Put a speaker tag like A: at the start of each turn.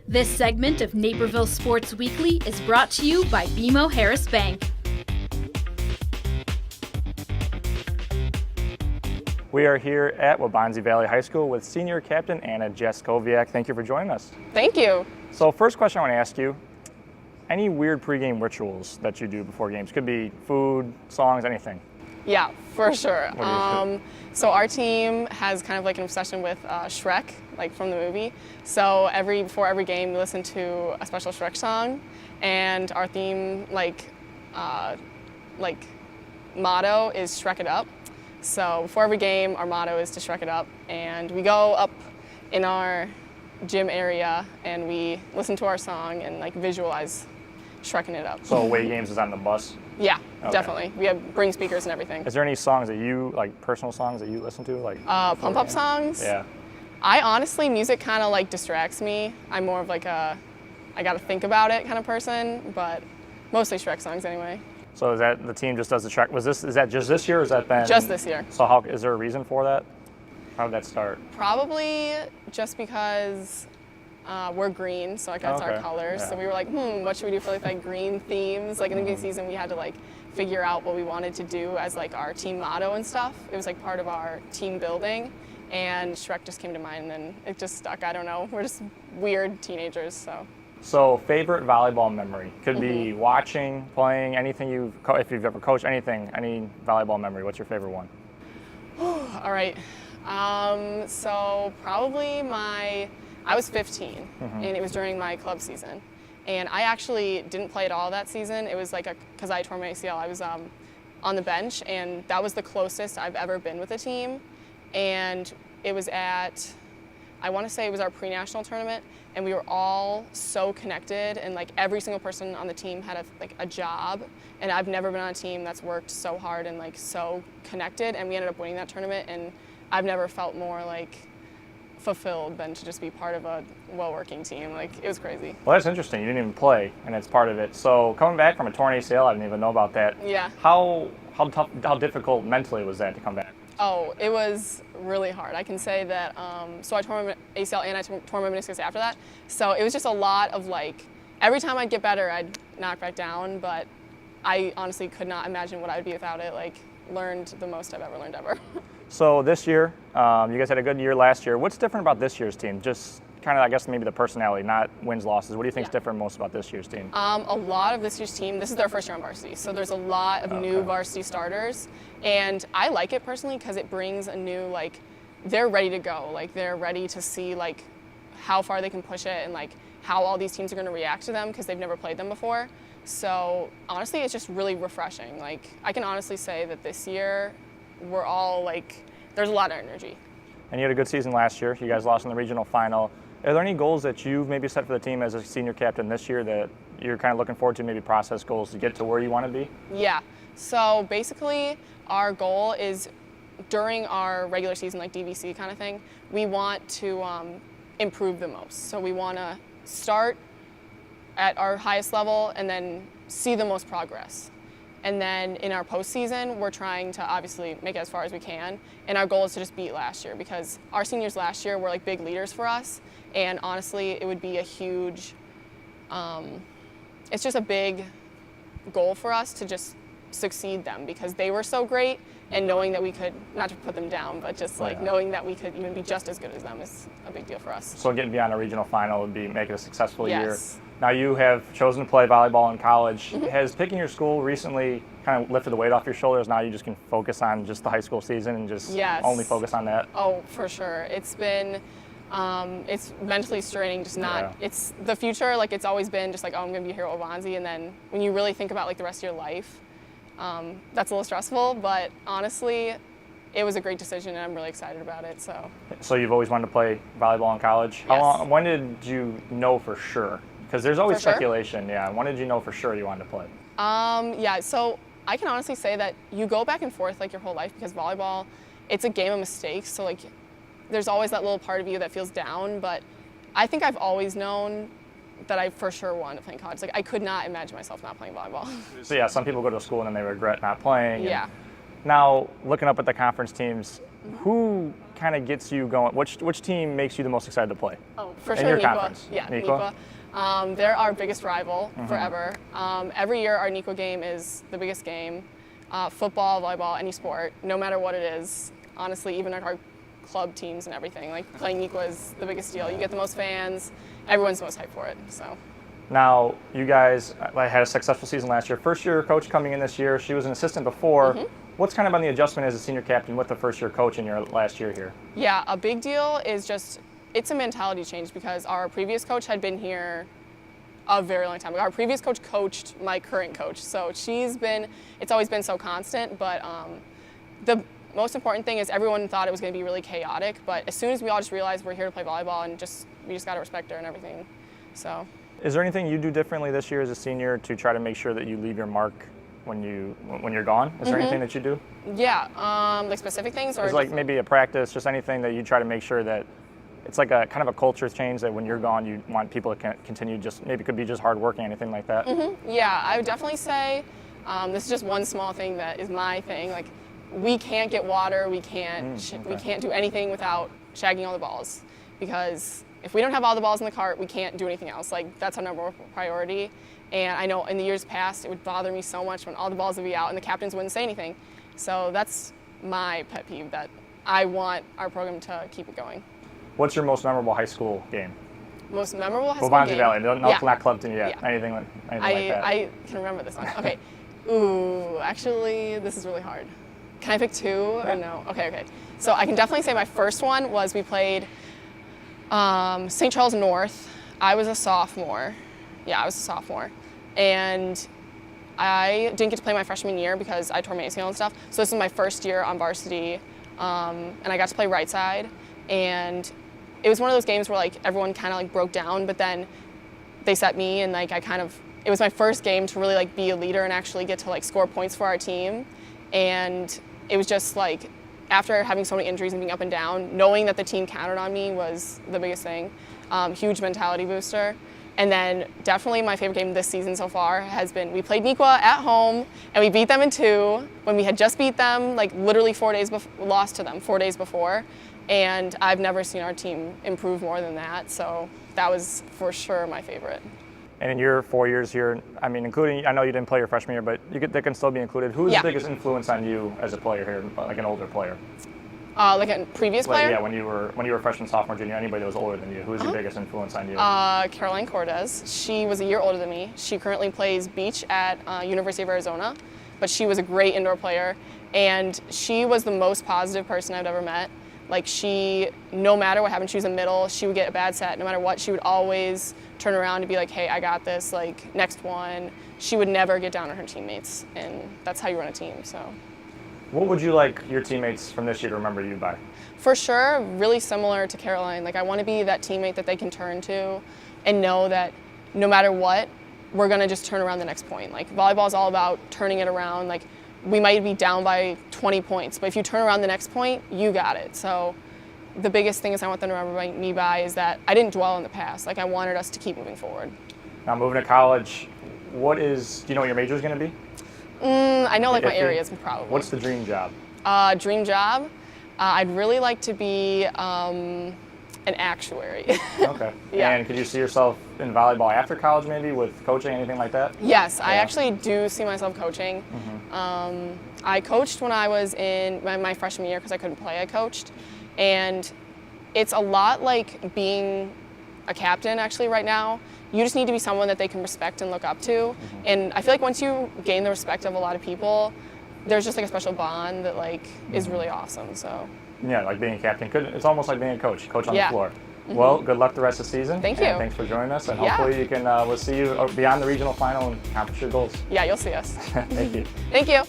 A: This segment of Naperville Sports Weekly is brought to you by BMO Harris Bank.
B: We are here at Waubonsie Valley High School with senior captain Anna Jaskoviak. Thank you for joining us.
C: Thank you.
B: So first question I want to ask you, any weird pregame rituals that you do before games? Could be food, songs, anything.
C: Yeah, for sure.
B: What do you do?
C: So our team has kind of like an obsession with Shrek, like from the movie. So before every game, we listen to a special Shrek song, and our theme motto is Shrek it up. So before every game, our motto is to Shrek it up, and we go up in our gym area and we listen to our song and like visualize Shreking it up.
B: So away games is on the bus?
C: Yeah,
B: Okay.
C: Definitely. We bring speakers and everything.
B: Is there any songs that you, like personal songs that you listen to? Like
C: Pump up songs?
B: Yeah.
C: I honestly, music kind of like distracts me. I'm more of like I gotta think about it kind of person, but mostly Shrek songs anyway.
B: So is that the team just does the Shrek? Is that just this year or has that been?
C: Just this year.
B: So is there a reason for that? How did that start?
C: Probably just because we're green, so like that's our
B: Okay,
C: colors.
B: yeah.
C: So we were like, what should we do for like green themes? Like in the beginning of the season, we had to like figure out what we wanted to do as like our team motto and stuff. It was like part of our team building, and Shrek just came to mind, and then it just stuck. I don't know. We're just weird teenagers, so.
B: So favorite volleyball memory could be watching, playing, anything if you've ever coached anything, any volleyball memory. What's your favorite one?
C: All right. So probably I was 15, and it was during my club season. And I actually didn't play at all that season. It was like because I tore my ACL, I was on the bench, and that was the closest I've ever been with a team. And it was I want to say it was our pre-national tournament, and we were all so connected, and like every single person on the team had a job. And I've never been on a team that's worked so hard and like so connected, and we ended up winning that tournament, and I've never felt more like fulfilled than to just be part of a well-working team. Like, it was crazy.
B: Well, that's interesting. You didn't even play, and it's part of it. So coming back from a torn ACL, I didn't even know about that.
C: Yeah.
B: How difficult mentally was that to come back?
C: Oh, it was really hard. I can say that, so I tore my ACL and I tore my meniscus after that. So it was just a lot of like, every time I'd get better, I'd knock back down, but I honestly could not imagine what I would be without it. Like, learned the most I've ever learned ever.
B: So this year, you guys had a good year last year. What's different about this year's team? Just kind of, I guess, maybe the personality, not wins, losses. What do you think is different most about this year's team?
C: A lot of this year's team, this is their first year on varsity, so there's a lot of new varsity starters. And I like it personally because it brings a new, like, they're ready to go. Like, they're ready to see, like, how far they can push it and, like, how all these teams are going to react to them because they've never played them before. So, honestly, it's just really refreshing. Like, I can honestly say that this year, we're all, like, there's a lot of energy.
B: And you had a good season last year. You guys lost in the regional final. Are there any goals that you've maybe set for the team as a senior captain this year that you're kind of looking forward to, maybe process goals to get to where you want to be?
C: Yeah. So basically, our goal is during our regular season, like DVC kind of thing, we want to improve the most. So we want to start at our highest level and then see the most progress. And then in our postseason, we're trying to obviously make it as far as we can. And our goal is to just beat last year because our seniors last year were like big leaders for us. And honestly, it would be a huge, it's just a big goal for us to just succeed them because they were so great. And knowing that we could, not to put them down, but just like knowing that we could even be just as good as them is a big deal for us.
B: So getting beyond a regional final would make it a successful year.
C: Yes.
B: Now you have chosen to play volleyball in college. Has picking your school recently kind of lifted the weight off your shoulders? Now you just can focus on just the high school season and just only focus on that?
C: Oh, for sure. It's been, it's mentally straining, just not, it's the future, like it's always been just like, oh, I'm going to be here at Waubonsie. And then when you really think about like the rest of your life, that's a little stressful, but honestly, it was a great decision and I'm really excited about it. So
B: you've always wanted to play volleyball in college?
C: Yes.
B: When did you know for sure? Because there's always
C: For sure?
B: speculation, When did you know for sure you wanted to play?
C: Yeah, so I can honestly say that you go back and forth like your whole life because volleyball, it's a game of mistakes. So like, there's always that little part of you that feels down, but I think I've always known that I for sure wanted to play in college. Like, I could not imagine myself not playing volleyball.
B: So some people go to school and then they regret not playing.
C: Yeah.
B: Now, looking up at the conference teams, who kind of gets you going? Which team makes you the most excited to play?
C: Oh, for
B: in
C: sure,
B: your
C: Niqua.
B: conference?
C: Yeah,
B: Niqua?
C: They're our biggest rival forever. Every year, our Niqua game is the biggest game. Football, volleyball, any sport, no matter what it is. Honestly, even our club teams and everything, like playing Niqua is the biggest deal. You get the most fans. Everyone's most hyped for it. So.
B: Now, you guys had a successful season last year. First-year coach coming in this year. She was an assistant before. What's kind of been the adjustment as a senior captain with the first-year coach in your last year here?
C: Yeah, a big deal is just it's a mentality change because our previous coach had been here a very long time. Our previous coach coached my current coach, so it's always been so constant. But the most important thing is everyone thought it was going to be really chaotic, but as soon as we all just realized we're here to play volleyball and we just got to respect her and everything. So.
B: Is there anything you do differently this year as a senior to try to make sure that you leave your mark when you're gone? Is there anything that you do?
C: Yeah, like specific things, or
B: it's like maybe a practice, just anything that you try to make sure that it's like a kind of a culture change that when you're gone, you want people to continue. Just maybe it could be just hard working, anything like that.
C: Yeah, I would definitely say this is just one small thing that is my thing. Like we can't get water, we can't do anything without shagging all the balls because if we don't have all the balls in the cart, we can't do anything else. Like that's our number one priority. And I know in the years past, it would bother me so much when all the balls would be out and the captains wouldn't say anything. So that's my pet peeve that I want our program to keep it going.
B: What's your most memorable high school game?
C: Most memorable high school
B: Waubonsie
C: game?
B: Valley. No, not club team yet. Yeah. Anything like that.
C: I can remember this one. Okay. Ooh, actually, this is really hard. Can I pick two or no? Okay. So I can definitely say my first one was we played St. Charles North. I was a sophomore. Yeah, I was a sophomore. And I didn't get to play my freshman year because I tore my ACL and stuff. So this was my first year on varsity. And I got to play right side. And it was one of those games where like everyone kind of like broke down, but then they set me and like it was my first game to really like be a leader and actually get to like score points for our team. And it was just like after having so many injuries and being up and down, knowing that the team counted on me was the biggest thing. Huge mentality booster. And then definitely my favorite game this season so far has been we played Niqua at home and we beat them in 2 when we had just beat them like literally 4 days before, lost to them 4 days before. And I've never seen our team improve more than that. So that was for sure my favorite.
B: And in your 4 years here, I mean, including, I know you didn't play your freshman year, but that can still be included. Who's the biggest influence on you as a player here, like an older player?
C: Like a previous player?
B: Yeah, when you were freshman, sophomore, junior, anybody that was older than you, who's your biggest influence on you?
C: Caroline Cortez. She was a year older than me. She currently plays beach at University of Arizona, but she was a great indoor player, and she was the most positive person I've ever met. Like she, no matter what happened, she was in the middle, she would get a bad set, no matter what, she would always turn around and be like, hey, I got this, like next one. She would never get down on her teammates, and that's how you run a team, so.
B: What would you like your teammates from this year to remember you by?
C: For sure, really similar to Caroline. Like I want to be that teammate that they can turn to and know that no matter what, we're gonna just turn around the next point. Like volleyball is all about turning it around. Like we might be down by 20 points, but if you turn around the next point, you got it. So the biggest thing is I want them to remember me by is that I didn't dwell in the past. Like I wanted us to keep moving forward.
B: Now moving to college, do you know what your major is gonna be?
C: I know like my areas probably.
B: What's the dream job?
C: Dream job? I'd really like to be an actuary.
B: Okay.
C: Yeah.
B: And could you see yourself in volleyball after college maybe with coaching, anything like that?
C: Yes, I actually do see myself coaching. I coached when I was in my freshman year because I couldn't play, I coached. And it's a lot like being a captain actually right now. You just need to be someone that they can respect and look up to. And I feel like once you gain the respect of a lot of people, there's just like a special bond that like is really awesome. So
B: yeah, like being a captain, it's almost like being a coach on the floor. Well, good luck the rest of the season.
C: Thank you.
B: And thanks for joining us, and hopefully you can we'll see you beyond the regional final and accomplish your goals.
C: Yeah, you'll see us.
B: Thank you.
C: Thank you.